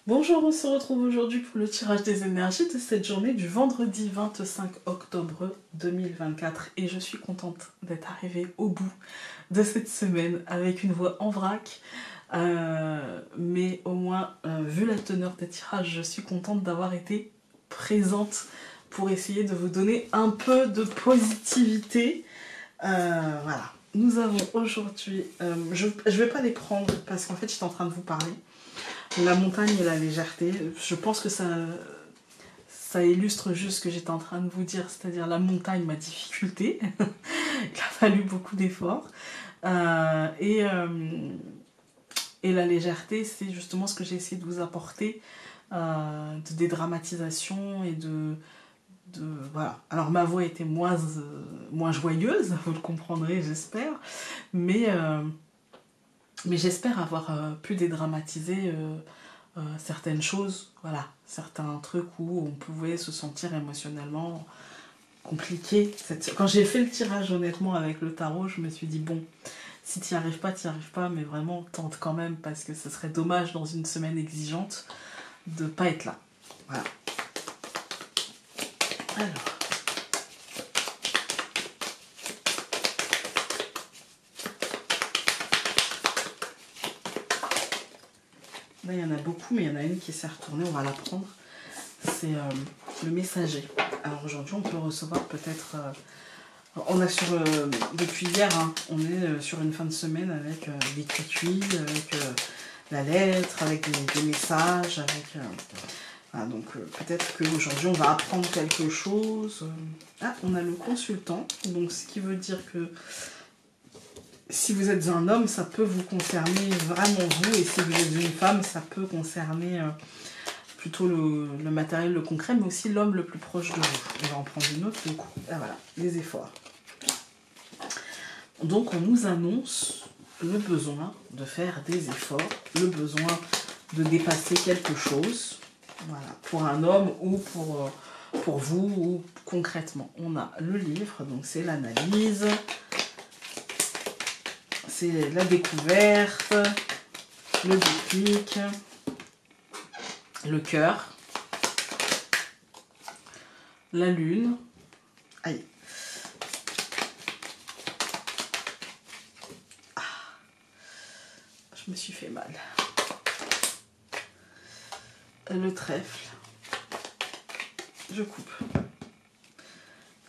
Bonjour, on se retrouve aujourd'hui pour le tirage des énergies de cette journée du vendredi 25 octobre 2024 et je suis contente d'être arrivée au bout de cette semaine avec une voix en vrac. Mais au moins, vu la teneur des tirages, je suis contente d'avoir été présente pour essayer de vous donner un peu de positivité. Voilà. Nous avons aujourd'hui... je ne vais pas les prendre parce qu'en fait, j'étais en train de vous parler. La montagne et la légèreté, je pense que ça illustre juste ce que j'étais en train de vous dire, c'est-à-dire la montagne, ma difficulté. Il a fallu beaucoup d'efforts. Euh, et, euh, et la légèreté, c'est justement ce que j'ai essayé de vous apporter, de dédramatisation et voilà. Alors ma voix était moins joyeuse, vous le comprendrez, j'espère, mais, euh, mais j'espère avoir pu dédramatiser certaines choses, voilà, certains trucs où on pouvait se sentir émotionnellement compliqué. Quand j'ai fait le tirage honnêtement avec le tarot, je me suis dit bon, si t'y arrives pas, mais vraiment tente quand même parce que ce serait dommage dans une semaine exigeante de pas être là. Voilà. Alors. Là, il y en a beaucoup, mais il y en a une qui s'est retournée, on va la prendre. C'est le messager. Alors aujourd'hui, on peut recevoir peut-être... on a depuis hier, hein, on est sur une fin de semaine avec l'écriture, avec la lettre, avec des messages, avec... voilà, donc peut-être qu'aujourd'hui, on va apprendre quelque chose. Ah, on a le consultant, donc ce qui veut dire que si vous êtes un homme, ça peut vous concerner vraiment vous, et si vous êtes une femme, ça peut concerner plutôt le matériel, le concret, mais aussi l'homme le plus proche de vous. On va en prendre une autre, du coup. Ah voilà, les efforts. Donc on nous annonce le besoin de faire des efforts, le besoin de dépasser quelque chose, voilà, pour un homme ou pour vous, ou concrètement. On a le livre, donc c'est l'analyse, c'est la découverte, le déclic, le cœur, la lune. Aïe. Ah, je me suis fait mal. Le trèfle. Je coupe.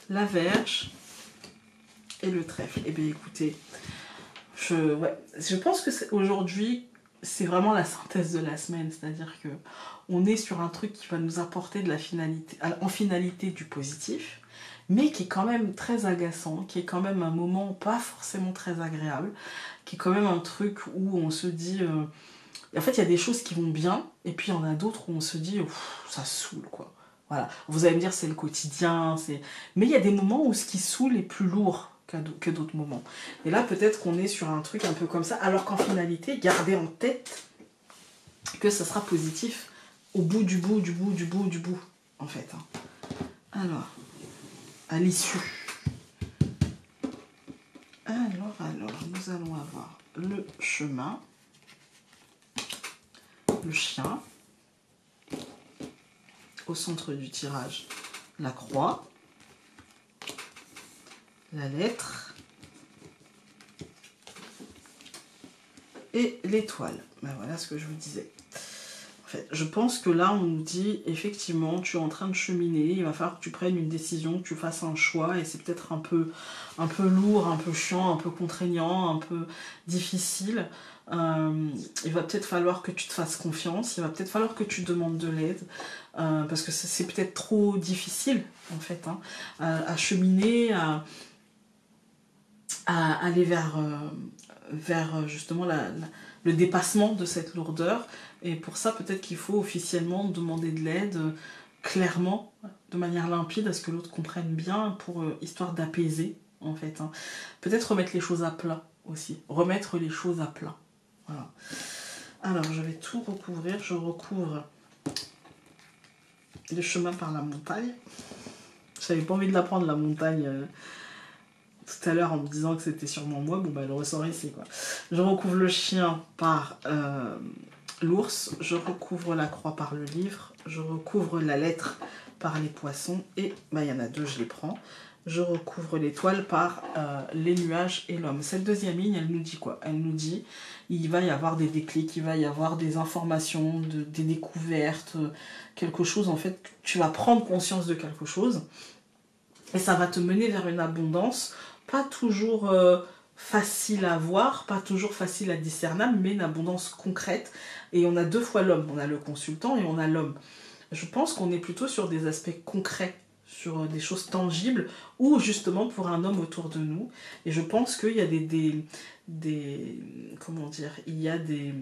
La verge et le trèfle. Eh bien écoutez, je pense que aujourd'hui, c'est vraiment la synthèse de la semaine, c'est-à-dire que on est sur un truc qui va nous apporter de la finalité, en finalité du positif, mais qui est quand même très agaçant, qui est quand même un moment pas forcément très agréable, qui est quand même un truc où on se dit... en fait, il y a des choses qui vont bien, et puis il y en a d'autres où on se dit, ça saoule, quoi. Voilà. Vous allez me dire, c'est le quotidien, mais il y a des moments où ce qui saoule est plus lourd que d'autres moments. Et là, peut-être qu'on est sur un truc un peu comme ça, alors qu'en finalité, gardez en tête que ça sera positif au bout du bout, en fait. Alors, à l'issue. Alors, nous allons avoir le chemin, le chien, au centre du tirage, la croix, la lettre et l'étoile. Ben voilà ce que je vous disais. En fait, je pense que là, on nous dit, effectivement, tu es en train de cheminer, il va falloir que tu prennes une décision, que tu fasses un choix, et c'est peut-être un peu lourd, un peu chiant, un peu contraignant, un peu difficile. Il va peut-être falloir que tu te fasses confiance, il va peut-être falloir que tu demandes de l'aide, parce que c'est peut-être trop difficile, en fait, hein, à cheminer, à aller vers justement le dépassement de cette lourdeur. Et pour ça, peut-être qu'il faut officiellement demander de l'aide clairement, de manière limpide, à ce que l'autre comprenne bien, histoire d'apaiser, en fait. Hein. Peut-être remettre les choses à plat aussi. Remettre les choses à plat. Voilà. Alors, je vais tout recouvrir. Je recouvre le chemin par la montagne. J'avais pas envie de la prendre, la montagne... tout à l'heure en me disant que c'était sûrement moi, bon bah le ressort ici quoi. Je recouvre le chien par l'ours, je recouvre la croix par le livre, je recouvre la lettre par les poissons, et il y en a deux, je les prends. Je recouvre l'étoile par les nuages et l'homme. Cette deuxième ligne, elle nous dit quoi? Elle nous dit, il va y avoir des déclics, il va y avoir des informations, des découvertes, quelque chose, en fait, tu vas prendre conscience de quelque chose, et ça va te mener vers une abondance, pas toujours facile à voir, pas toujours facile à discerner, mais une abondance concrète. Et on a deux fois l'homme, on a le consultant et on a l'homme. Je pense qu'on est plutôt sur des aspects concrets, sur des choses tangibles, ou justement pour un homme autour de nous. Et je pense qu'il y a comment dire, il y a des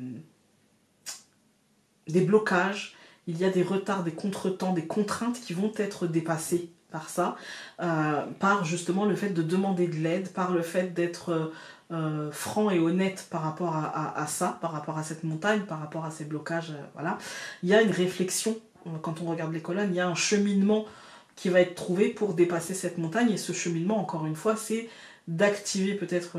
blocages, il y a des retards, des contretemps, des contraintes qui vont être dépassées par ça, par justement le fait de demander de l'aide, par le fait d'être franc et honnête par rapport à ça, par rapport à cette montagne, par rapport à ces blocages, voilà. Il y a une réflexion, quand on regarde les colonnes, il y a un cheminement qui va être trouvé pour dépasser cette montagne, et ce cheminement, encore une fois, c'est d'activer peut-être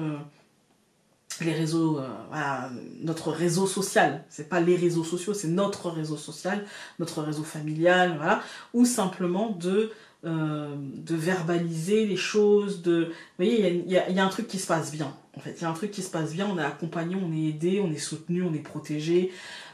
les réseaux, voilà, notre réseau social. C'est pas les réseaux sociaux, c'est notre réseau social, notre réseau familial, voilà, ou simplement de verbaliser les choses, vous voyez, il y a un truc qui se passe bien, en fait, il y a un truc qui se passe bien, on est accompagné, on est aidé, on est soutenu, on est protégé,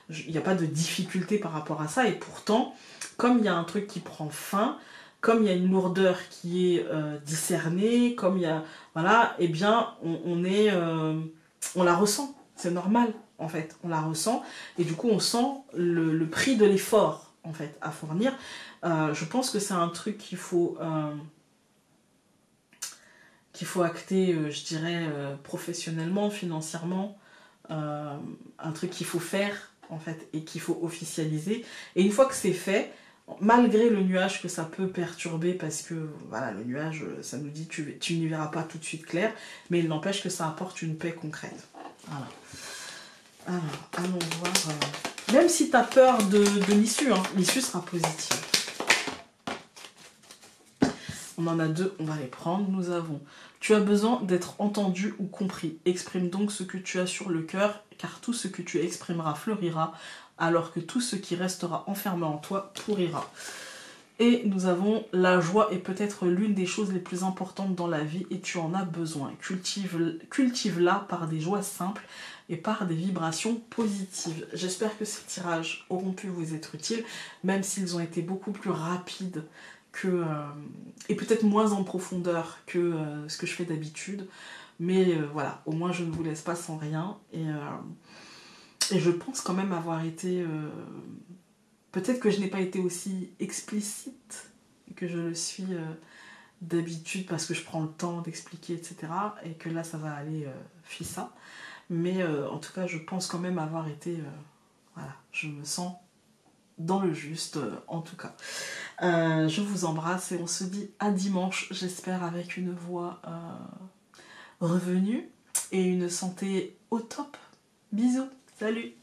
il n'y a pas de difficulté par rapport à ça, et pourtant, comme il y a un truc qui prend fin, comme il y a une lourdeur qui est discernée, comme il y a, voilà, eh bien, on la ressent, c'est normal, en fait, on la ressent, et du coup, on sent le prix de l'effort, en fait, à fournir. Je pense que c'est un truc qu'il faut acter, je dirais, professionnellement, financièrement, un truc qu'il faut faire, en fait, et qu'il faut officialiser. Et une fois que c'est fait, malgré le nuage que ça peut perturber, parce que voilà, le nuage, ça nous dit tu n'y verras pas tout de suite clair, mais il n'empêche que ça apporte une paix concrète. Voilà. Alors, allons voir. Même si tu as peur de l'issue, hein, l'issue sera positive. On en a deux, on va les prendre. Nous avons: tu as besoin d'être entendu ou compris. Exprime donc ce que tu as sur le cœur, car tout ce que tu exprimeras fleurira, alors que tout ce qui restera enfermé en toi pourrira. Et nous avons: la joie est peut-être l'une des choses les plus importantes dans la vie et tu en as besoin. Cultive-la par des joies simples et par des vibrations positives. J'espère que ces tirages auront pu vous être utiles, même s'ils ont été beaucoup plus rapides et peut-être moins en profondeur que ce que je fais d'habitude. Mais voilà, au moins je ne vous laisse pas sans rien. Et je pense quand même avoir été... peut-être que je n'ai pas été aussi explicite que je le suis d'habitude, parce que je prends le temps d'expliquer, etc. Et que là, ça va aller fissa. Mais en tout cas, je pense quand même avoir été... voilà, je me sens dans le juste, en tout cas. Je vous embrasse et on se dit à dimanche, j'espère avec une voix revenue et une santé au top. Bisous, salut!